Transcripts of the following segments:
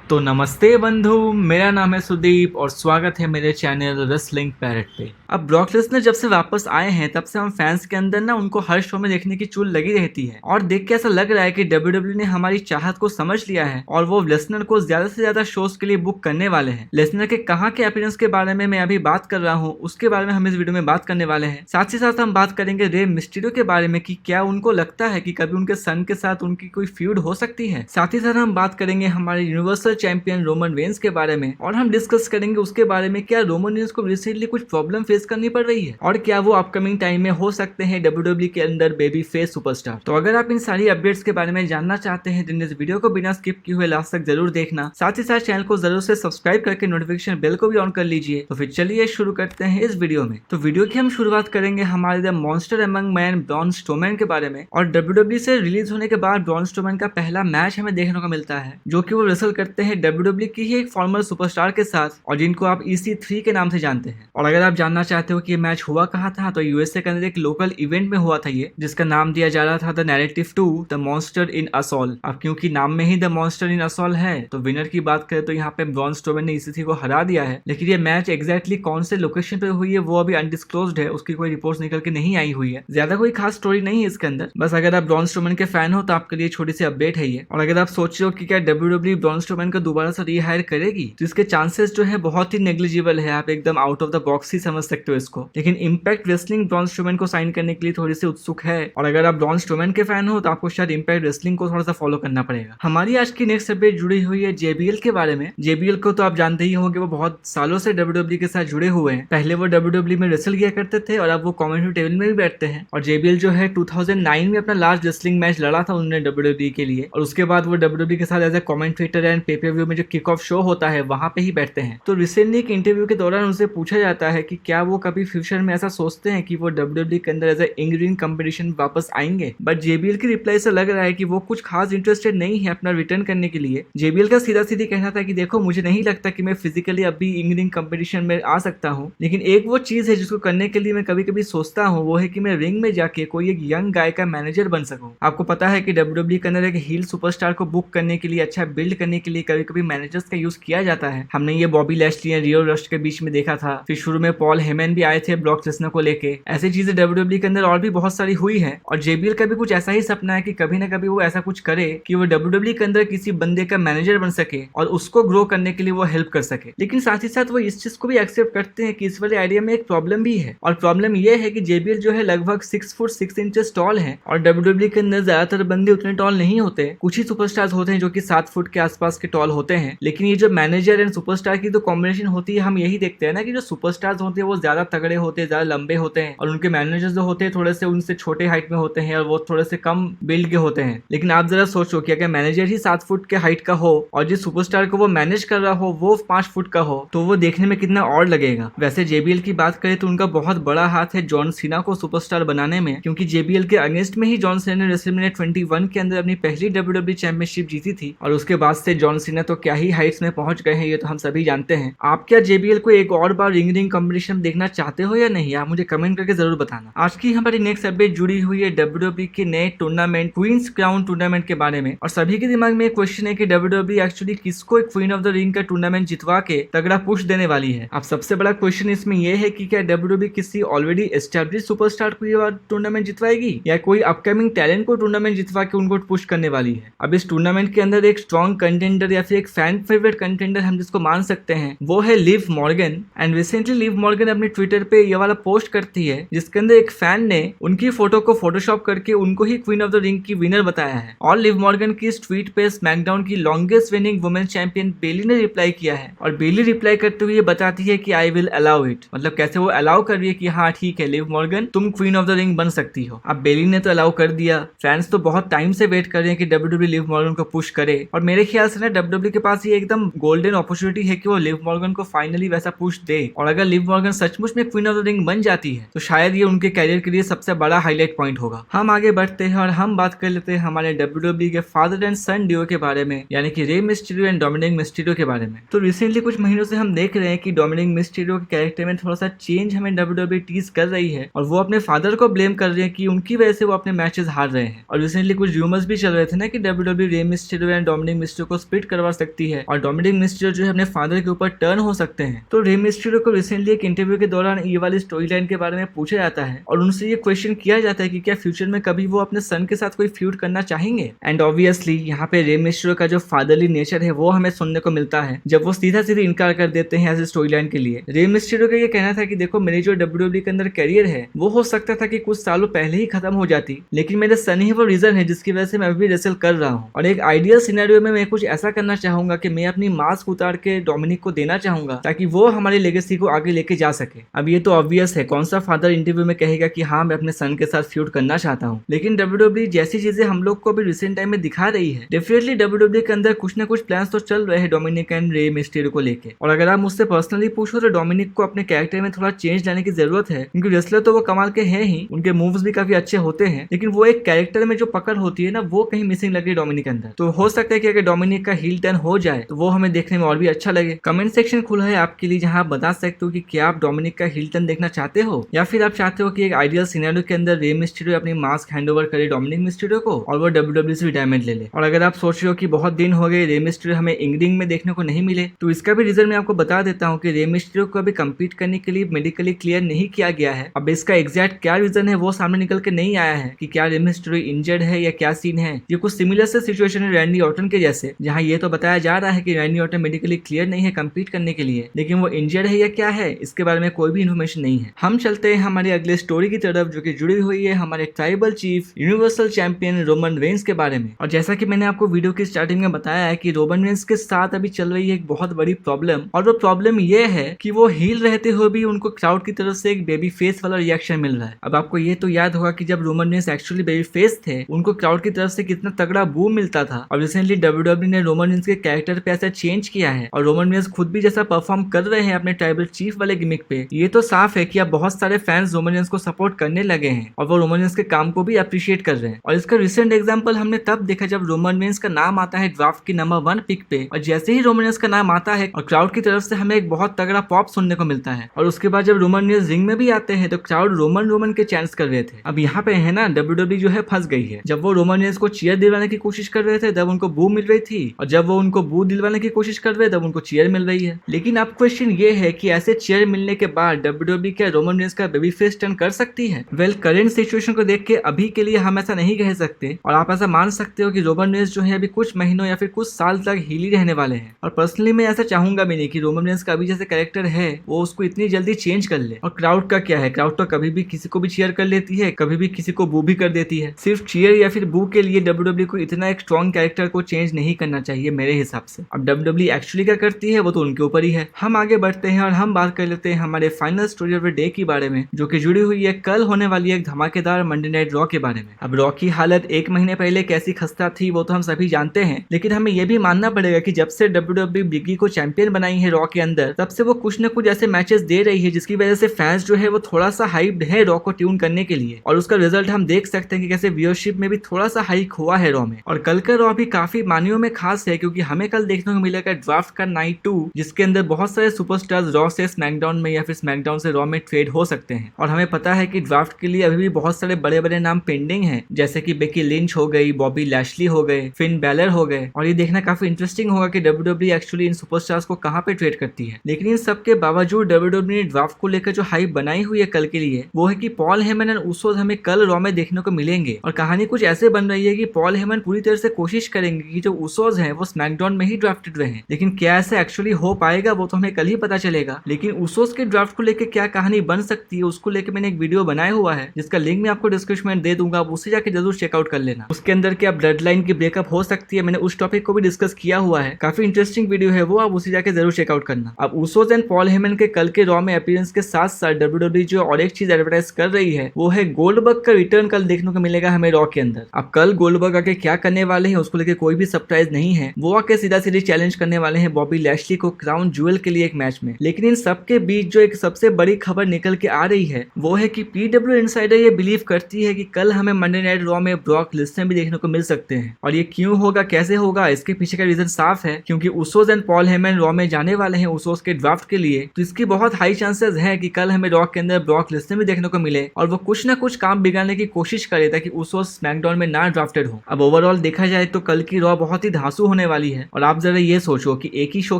तो नमस्ते बंधु, मेरा नाम है सुदीप और स्वागत है मेरे चैनल रेसलिंग पैरेट पे। अब ब्रॉक लेसनर जब से वापस आए हैं तब से हम फैंस के अंदर ना उनको हर शो में देखने की चुल लगी रहती है और देख के ऐसा लग रहा है कि डब्ल्यूडब्ल्यू ने हमारी चाहत को समझ लिया है और वो लेसनर को ज्यादा से ज्यादा शोज के लिए बुक करने वाले हैं। लेसनर के कहाँ के अपीयरेंस के बारे में मैं अभी बात कर रहा हूँ, उसके बारे में हम इस वीडियो में बात करने वाले हैं। साथ ही साथ हम बात करेंगे रे मिस्टीरियो के बारे में कि क्या उनको लगता है कि कभी उनके सन के साथ उनकी कोई फ्यूड हो सकती है। साथ ही साथ हम बात करेंगे हमारे यूनिवर्सल चैंपियन रोमन रेंस के बारे में और हम डिस्कस करेंगे उसके बारे में क्या रोमन रेंस को रिसेंटली कुछ प्रॉब्लम फेस करनी पड़ रही है और क्या वो अपकमिंग टाइम में हो सकते हैं डब्ल्यूडब्ल्यूई के अंदर बेबी फेस सुपरस्टार। तो अगर आप इन सारी अपडेट्स के बारे में जानना चाहते हैं तो इस वीडियो को बिना स्किप किए हुए लास्ट तक जरूर देखना। साथ ही साथ चैनल को जरूर से सब्सक्राइब करके नोटिफिकेशन बेल को भी ऑन कर लीजिए। तो फिर चलिए शुरू करते हैं इस वीडियो में। तो वीडियो की हम शुरुआत करेंगे हमारे the monster among man Braun Strowman के बारे में। और डब्ल्यूडब्ल्यूई से रिलीज होने के बाद ब्रॉन स्ट्रोमैन का पहला मैच हमें देखने को मिलता है जो कि वो रेसल करते हैं डब्ल्यूडब्ल्यूई की ही एक फॉर्मर सुपरस्टार के साथ और जिनको आप EC3 के नाम से जानते हैं। और अगर आप जानना चाहते हो कि ये मैच हुआ कहाँ था तो यूएसए के अंदर एक लोकल इवेंट में हुआ था ये, जिसका नाम दिया जा रहा था द नैरेटिव 2 द मॉन्स्टर इन असॉल। अब क्योंकि नाम में ही द मॉन्स्टर इन असॉल है तो विनर की बात करें तो यहाँ पे ब्रॉन स्ट्रोमैन ने EC3 को हरा दिया है। लेकिन ये मैच एग्जैक्टली कौन से लोकेशन पे हुई है वो अभी अनडिस्क्लोज्ड है, उसकी कोई रिपोर्ट निकल के नहीं आई हुई है। ज्यादा कोई खास स्टोरी नहीं है इसके अंदर, बस अगर आप ब्रॉन स्ट्रोमैन के फैन हो तो आपके लिए छोटी सी अपडेट है ये। और अगर आप सोच रहे हो कि क्या डब्ल्यूडब्ल्यूई ब्रॉन स्ट्रोमैन को दोबारा से रिहायर करेगी तो इसके चांसेस जो है बहुत ही नेग्लिजिबल है, आप एकदम आउट ऑफ द बॉक्स ही समझ सकते हो इसको। लेकिन इम्पैक्ट रेसलिंग ब्रॉन स्ट्रोमैन को साइन करने के लिए थोड़ी सी उत्सुक है और अगर आप ब्रॉन स्ट्रोमैन के फैन हो तो आपको शायद इम्पैक्ट रेसलिंग को थोड़ा सा फॉलो करना पड़ेगा। हमारी आज की नेक्स्ट अपडेट जुड़ी हुई है JBL के बारे में। JBL को तो आप जानते ही होंगे, वो बहुत सालों से डब्ल्यूडब्ल्यूई के साथ जुड़े हुए हैं। पहले वो डब्ल्यूडब्ल्यूई में रेसल किया करते थे और अब वो कमेंट्री टेबल में भी बैठते हैं। और JBL जो है 2009 में अपना लास्ट रेसलिंग मैच लड़ा था उन्होंने डब्ल्यूडब्ल्यूई के लिए और उसके बाद वो डब्ल्यूडब्ल्यूई के साथ एज ए कमेंटेटर एंड पे व्यू में जो किक ऑफ शो होता है वहां पे ही बैठते हैं। तो रिसेंटली एक इंटरव्यू के दौरान उनसे पूछा जाता है कि क्या वो कभी फ्यूचर में ऐसा सोचते हैं कि वो डब्ल्यूडब्ल्यूई के अंदर as a in ring competition वापस आएंगे। बट JBL की रिप्लाई से लग रहा है कि वो कुछ खास इंटरेस्टेड नहीं है अपना रिटर्न करने के लिए। JBL का सीधा सीधी कहना था कि देखो, मुझे नहीं लगता कि मैं फिजिकली अभी इन रिंग कंपटीशन में आ सकता हूँ, लेकिन एक वो चीज है जिसको करने के लिए मैं कभी कभी सोचता हूँ, वो है कि मैं रिंग में जाके कोई एक यंग गाय का मैनेजर बन सकूं। आपको पता है कि डब्ल्यूडब्ल्यूई के अंदर एक हील सुपरस्टार को बुक करने के लिए, अच्छा बिल्ड करने के लिए कभी कभी मैनेजर्स का यूज किया जाता है। हमने ये बॉबी लैशली या रियो रश के बीच में देखा था, फिर शुरू में पॉल हेमन भी आए थे ब्रॉक लेसनर को लेके। ऐसी चीजें डब्ल्यूडब्ल्यूई के अंदर और भी बहुत सारी हुई है और JBL का भी कुछ ऐसा ही सपना है कि कभी ना कभी वो ऐसा कुछ करे कि वो डब्ल्यूडब्ल्यूई के अंदर किसी बंदे का मैनेजर बन सके और उसको ग्रो करने के लिए वो हेल्प कर सके। लेकिन साथ ही साथ वो इस चीज को भी एक्सेप्ट करते हैं कि इस वाले आइडिया में एक प्रॉब्लम भी है और प्रॉब्लम ये है कि JBL जो है लगभग 6 फुट 6 इंचेस टॉल है और डब्ल्यूडब्ल्यूई के अंदर ज्यादातर बंदे उतने टॉल नहीं होते। कुछ ही सुपरस्टार्स होते हैं जो कि 7 फुट के आसपास के टॉल होते हैं। लेकिन ये जो मैनेजर एंड सुपरस्टार की तो कॉम्बिनेशन होती है, हम यही देखते हैं ना कि जो सुपरस्टार्स होते हैं वो ज्यादा तगड़े होते हैं, ज्यादा लंबे होते हैं और उनके मैनेजर्स जो होते हैं थोड़े से उनसे छोटे हाइट में होते हैं और वो थोड़े से कम बिल्ड के होते हैं। लेकिन आप जरा सोचो कि अगर मैनेजर ही 7 फुट के हाइट का हो और जिस सुपरस्टार को वो मैनेज कर रहा हो वो 5 फुट का हो तो वो देखने में कितना ऑड लगेगा। वैसे JBL की बात करें तो उनका बहुत बड़ा हाथ है जॉन सीना को सुपरस्टार बनाने में, क्योंकि JBL के अगेंस्ट में ही जॉन सीना ने रेसलमेनिया 21 के अंदर अपनी पहली WWE चैंपियनशिप जीती थी और उसके बाद से जॉन सीना तो क्या ही हाइट्स में पहुंच गए हैं, ये तो हम सभी जानते हैं। आप क्या JBL को एक और बार रिंग कंपटीशन देखना चाहते हो या नहीं, आप मुझे कमेंट करके जरूर बताना। आज की हमारी नेक्स्ट अपडेट जुड़ी हुई है WWE के नए टूर्नामेंट क्वींस क्राउन टूर्नामेंट के बारे में। और सभी के दिमाग में एक क्वेश्चन है कि WWE एक्चुअली किसको एक क्वीन ऑफ द रिंग का टूर्नामेंट जितवा के तगड़ा पुश देने वाली है। अब सबसे बड़ा क्वेश्चन इसमें यह है कि क्या WWE किसी ऑलरेडी एस्टैब्लिश सुपरस्टार को ये टूर्नामेंट जितवाएगी या कोई अपकमिंग टैलेंट को टूर्नामेंट जितवा के उनको पुश करने वाली है। अब इस टूर्नामेंट के अंदर एक स्ट्रॉन्ग कंटेंडर या फिर एक फैन फेवरेट कंटेंडर हम जिसको मान सकते हैं वो है Liv Morgan. And recently Liv Morgan अपने ट्विटर पे ये वाला पोस्ट करती है जिसके अंदर एक फैन ने उनकी फोटो को फोटोशॉप करके उनको ही क्वीन ऑफ द रिंग की विनर बताया है। और लिव मॉर्गन की इस ट्वीट पे स्मैकडाउन की लॉन्गेस्ट विनिंग वुमेन चैंपियन बेली ने रिप्लाई किया है और बेली रिप्लाई करते हुए बताती है कि आई विल अलाउ इट, मतलब कैसे वो अलाउ कर रही है कि हाँ ठीक है लिव मॉर्गन तुम क्वीन ऑफ द रिंग बन सकती हो। अब बेली ने तो अलाउ कर दिया, फैंस तो बहुत टाइम से वेट कर रहे हैं कि WWE लिव मॉर्गन को पुश करे और मेरे ख्याल से ना WWE के पास ये एकदम गोल्डन अपॉर्चुनिटी है कि वो लिव मॉर्गन को फाइनली वैसा पुश दे। और अगर लिव मॉर्गन सचमुच में क्वीन ऑफ द रिंग बन जाती है तो शायद ये उनके कैरियर के लिए सबसे बड़ा हाईलाइट पॉइंट होगा। हम आगे बढ़ते हैं और हम बात कर लेते हैं हमारे WWE के फादर एंड सन ड्यूओ के बारे में, यानी कि Rey Mysterio and Dominik Mysterio के बारे में। तो रिसेंटली कुछ महीनों से हम देख रहे हैं कि डोमिनिक मिस्टीरियो के कैरेक्टर में थोड़ा सा चेंज हमें WWE टीज कर रही है और वो अपने फादर को ब्लेम कर रहे हैं कि उनकी वजह से वो अपने मैचेस हार रहे हैं। और रिसेंटली कुछ र्यूमर्स भी चल रहे थे ना कि WWE Rey Mysterio and Dominik Mysterio को स्प्लिट करवा सकती है और डोमिनिक मिस्टीरियो जो है अपने फादर के ऊपर टर्न हो सकते हैं। तो रे मिस्टीरियो को रिसेंटली एक इंटरव्यू के दौरान ये वाली स्टोरी लाइन के बारे में पूछा जाता है और उनसे ये क्वेश्चन किया जाता है कि क्या फ्यूचर में कभी वो अपने सन के साथ कोई फ्यूड करना चाहेंगे। एंड ऑब्वियसली यहाँ पे रे मिस्टीरियो का जो फादरली नेचर है वो हमें सुनने को मिलता है जब वो सीधा सीधे इनकार कर देते हैं ऐसे स्टोरी लाइन के लिए। रे मिस्टीरियो का ये कहना था कि देखो मेरी जो WWE के अंदर करियर है वो हो सकता था कि कुछ सालों पहले ही खत्म हो जाती, लेकिन मेरे सन ही वो रीजन है जिसकी वजह से मैं अभी रेसल कर रहा हूँ। और एक आइडियल सिनेरियो में मैं कुछ ऐसा करना चाहूंगा कि मैं अपनी मास्क उतार के डोमिनिक को देना चाहूंगा ताकि वो हमारी लेगेसी को आगे लेके जा सके। अब ये तो ऑब्वियस है, कौन सा फादर इंटरव्यू में कहेगा कि हाँ मैं अपने सन के साथ फ्यूड करना चाहता हूँ। लेकिन WWE जैसी चीजें हम लोग को अभी रिसेंट टाइम में दिखा रही है, डेफिनेटली WWE के अंदर कुछ ना कुछ प्लान्स तो चल रहे हैं डोमिनिक एंड रे मिस्टीरियो को लेके। और अगर आप मुझसे पर्सनली पूछो तो डोमिनिक को अपने कैरेक्टर में थोड़ा चेंज लाने की जरूरत है, क्योंकि रेसलर तो वो कमाल के हैं ही, उनके मूव्स भी काफी अच्छे होते हैं, लेकिन वो एक कैरेक्टर में जो पकड़ होती है ना वो कहीं मिसिंग लग रही है डोमिनिक के अंदर। तो हो सकता है कि अगर डोमिनिक का हील टर्न हो जाए तो वो हमें देखने में और भी अच्छा लगे। कमेंट सेक्शन खुला है आपके लिए जहां आप बता सकते हो कि क्या आप डोमिनिक का हील टर्न देखना चाहते हो या फिर आप चाहते हो कि एक आइडियल सिनेरियो के अंदर रे मिस्टीरियो अपनी मास्क हैंडओवर करे डोमिनिक मिस्टीरियो को और वो WWE से रिटायरमेंट ले ले। और अगर आप सोच रहे हो कि बहुत दिन हो गए रे मिस्टीरियो हमें इंग में देखने को नहीं मिले, तो इसका भी रीजन मैं आपको बता देता हूँ कि रे मिस्टीरियो को अभी कम्पीट करने के लिए मेडिकली क्लियर नहीं किया गया है। अब इसका एग्जैक्ट क्या रीजन है वो सामने निकल के नहीं आया है कि क्या रे मिस्टीरियो इंजर्ड है या क्या सीन है। ये कुछ सिमिलर से सिचुएशन है रैंडी ऑर्टन के जैसे, जहाँ ये तो बताया जा रहा है कि रैंडी ऑर्टन मेडिकली क्लियर नहीं है कम्पीट करने के लिए, लेकिन वो इंजर्ड है या क्या है इसके बारे में कोई भी इन्फॉर्मेशन नहीं है। हम चलते हैं हमारे अगले स्टोरी की तरफ जो कि जुड़ी हुई है हमारे tribal chief universal champion Roman Reigns के बारे में। और जैसा कि मैंने आपको वीडियो की स्टार्टिंग में बताया है कि रोमन रेंस के साथ अभी चल रही है एक बहुत बड़ी प्रॉब्लम, और वो प्रॉब्लम ये है कि वो हील रहते हुए भी उनको क्राउड की तरफ से एक बेबी फेस वाला रिएक्शन मिल रहा है। अब आपको ये तो याद होगा कि जब Roman Reigns actually baby face थे उनको क्राउड की तरफ से कितना तगड़ा बूम मिलता था, और रिसेंटली WWE ने रोमन रेंस के कैरेक्टर पे ऐसा चेंज किया है और रोमन रेंस खुद भी जैसा परफॉर्म कर रहे हैं अपने ट्राइबल चीफ वाले गिमिक पे, ये तो साफ है कि अब बहुत सारे फैंस रोमन रेंस को सपोर्ट करने लगे हैं और वो रोमन रेंस के काम को भी अप्रिशिएट कर रहे हैं। और इसका रिसेंट एग्जांपल हमने तब देखा जब रोमन रेंस का नाम आता है ड्राफ्ट की नंबर 1 पिक पे, और जैसे ही रोमन रेंस का नाम आता है और क्राउड की तरफ से हमें एक बहुत तगड़ा पॉप सुनने को मिलता है, और उसके बाद जब रोमन रेंस रिंग में भी आते हैं तो क्राउड रोमन के चैंट्स कर रहे थे। अब यहाँ पे है ना WWE जो है फंस गई है। जब वो रोमन रेंस को चीयर दिलवाने की कोशिश कर रहे थे तब उनको बू मिल रही थी, और जब वो उनको बू दिलवाने की कोशिश कर रहे थे तब उनको चीयर मिल रही है। लेकिन अब क्वेश्चन ये है कि ऐसे चीयर मिलने के बाद WWE क्या रोमन रेंस का बेबी फेस टर्न कर सकती है? वेल, करंट सिचुएशन को देख के अभी के लिए हम ऐसा नहीं कह सकते, और आप ऐसा मान सकते हो कि रोमन रेंस जो है अभी कुछ महीनों या फिर कुछ साल तक हील ही रहने वाले हैं। और पर्सनली मैं ऐसा चाहूंगा भी नहीं कि रोमन रेंस का अभी जैसे कैरेक्टर है वो उसको इतनी जल्दी चेंज कर ले। और क्राउड का क्या है, क्राउड तो कभी भी किसी को भी चीयर कर लेती है, कभी भी किसी को बू भी कर देती है। सिर्फ चीयर या फिर बू के लिए WWE को इतना एक स्ट्रॉन्ग कैरेक्टर को चेंज नहीं करना चाहिए मेरे हिसाब से। अब WWE एक्चुअली क्या करती है वो तो उनके ऊपर ही है। हम आगे बढ़ते हैं और हम बात कर लेते हैं हमारे final story of the day के बारे में, जो कि जुड़ी हुई है कल होने वाली एक धमाकेदार मंडे नाइट रॉ के बारे में। अब रॉ की हालत एक महीने पहले कैसी खस्ता थी वो तो हम सभी जानते हैं, लेकिन हमें यह भी मानना पड़ेगा कि जब से WWE बिगी को चैंपियन बनाई है रॉ के अंदर, तब से वो कुछ न कुछ ऐसे मैचेस दे रही है जिसकी वजह से फैंस जो है वो थोड़ा सा हाइप्ड है रॉ को ट्यून करने के लिए, और उसका रिजल्ट हम देख सकते हैं कि कैसे व्यूअरशिप में भी थोड़ा सा हाइक हुआ है रॉ में। और कल का रॉ भी काफी मानियों में खास है, क्योंकि हमें कल देखने को मिलेगा ड्राफ्ट का नाइट 2, जिसके अंदर बहुत सारे सुपरस्टार्स रॉ से स्मैकडाउन में या फिर स्मैकडाउन से रॉ में ट्रेड हो सकते हैं। और हमें पता है कि ड्राफ्ट के लिए अभी भी बहुत सारे बड़े बड़े नाम पेंडिंग हैं, जैसे कि बेकी लिंच हो गई, बॉबी लैशली हो गए, फिन बैलर हो गए, और ये देखना काफी इंटरेस्टिंग होगा कि WWE एक्चुअली इन सुपरस्टार्स को कहां पे ट्रेड करती है। लेकिन इन सब के बावजूद WWE ने ड्राफ्ट को लेकर जो हाइप बनाई हुई है कल के लिए, वो है कि पॉल हेमन एंड उसोस हमें कल रॉ में देखने को मिलेंगे। और कहानी कुछ ऐसे बन रही है कि पॉल हेमन पूरी तरह से कोशिश करेंगे कि जो उसोस हैं वो स्मैकडाउन में ही ड्राफ्टेड रहे, लेकिन क्या ऐसा एक्चुअली हो पाएगा वो तो हमें कल ही पता चलेगा। लेकिन उसोस के ड्राफ्ट को लेकर क्या कहानी बन सकती है उसको लेकर मैंने एक वीडियो बनाया हुआ है, जिसका लिंक मैं आपको डिस्क्रिप्शन में दे दूंगा, आप उसे जाके जरूर चेकआउट कर लेना। उसके अंदर क्या ब्लड लाइन की ब्रेकअप हो सकती है, मैंने उस टॉपिक को भी डिस्कस किया हुआ है, काफी इंटरेस्टिंग वीडियो है वो, आप उसे जाके जरूर चेकआउट करना। अब उसोस एंड पॉल हेमन के कल के रॉ में अपीयरेंस के साथ साथ WWE जो और एक चीज एडवर्टाइज कर रही है वो है गोल्डबर्ग का रिटर्न कल देखने को मिलेगा हमें रॉ के अंदर। अब कल गोल्डबर्ग आके क्या करने वाले हैं उसको लेकर कोई भी सरप्राइज नहीं है, वो आके सीधा सीधी चैलेंज करने वाले हैं बॉबी लैशली को क्राउन ज्वेल के लिए एक मैच में। लेकिन इन सबके बीच जो एक सबसे बड़ी खबर निकल के आ रही है वो है कि PW इनसाइडर ये बिलीव करती है कि कल हमें मंडे नाइट रॉ में ब्रॉक लेसनर भी देखने को मिल सकते हैं। और ये क्यों होगा, कैसे होगा, इसके पीछे का रीजन साफ है, क्योंकि Usos and Paul Heyman raw में जाने वाले हैं उसोस के ड्राफ्ट के लिए। तो इसकी बहुत हाई चांसेस है कि कल हमें रॉ के अंदर ब्रॉक लेसनर भी देखने को मिले और वो कुछ ना कुछ काम बिगाड़ने की कोशिश करे ताकि उसोस स्मैकडाउन में ना ड्राफ्टेड हो। अब ओवरऑल देखा जाए तो कल की रॉ बहुत ही धांसू होने वाली है। और आप जरा ये सोचो कि एक ही शो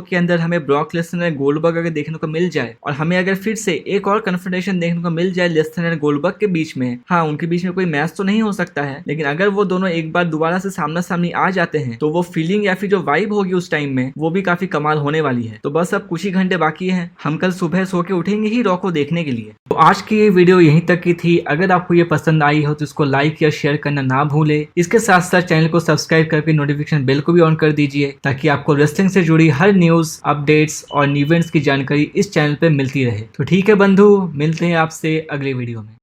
के अंदर हमें ब्रॉक लेसनर गोल्डबर्ग अगर देखने को मिल जाए और हमें अगर फिर से एक और कन्फ्रंटेशन देखने को मिल जाए लेसनर और गोल्डबर्ग के बीच में, हाँ उनके बीच में कोई मैच तो नहीं हो सकता है, लेकिन अगर वो दोनों एक बार दोबारा से सामना सामनी आ जाते हैं तो वो फीलिंग या फिर जो वाइब होगी उस टाइम में वो भी काफी कमाल होने वाली है। तो बस अब कुछ ही घंटे बाकी है, हम कल सुबह सो के उठेंगे ही रॉ को देखने के लिए। तो आज की ये वीडियो यहीं तक की थी। अगर आपको ये पसंद आई हो तो इसको लाइक या शेयर करना ना भूले। इसके साथ साथ चैनल को सब्सक्राइब करके नोटिफिकेशन बेल को भी ऑन कर दीजिए ताकि आपको रेसलिंग से जुड़ी हर न्यूज, अपडेट्स और इवेंट्स की जानकारी इस चैनल पे मिलती रहे। तो ठीक है बंधु, मिलते हैं आपसे अगले वीडियो में।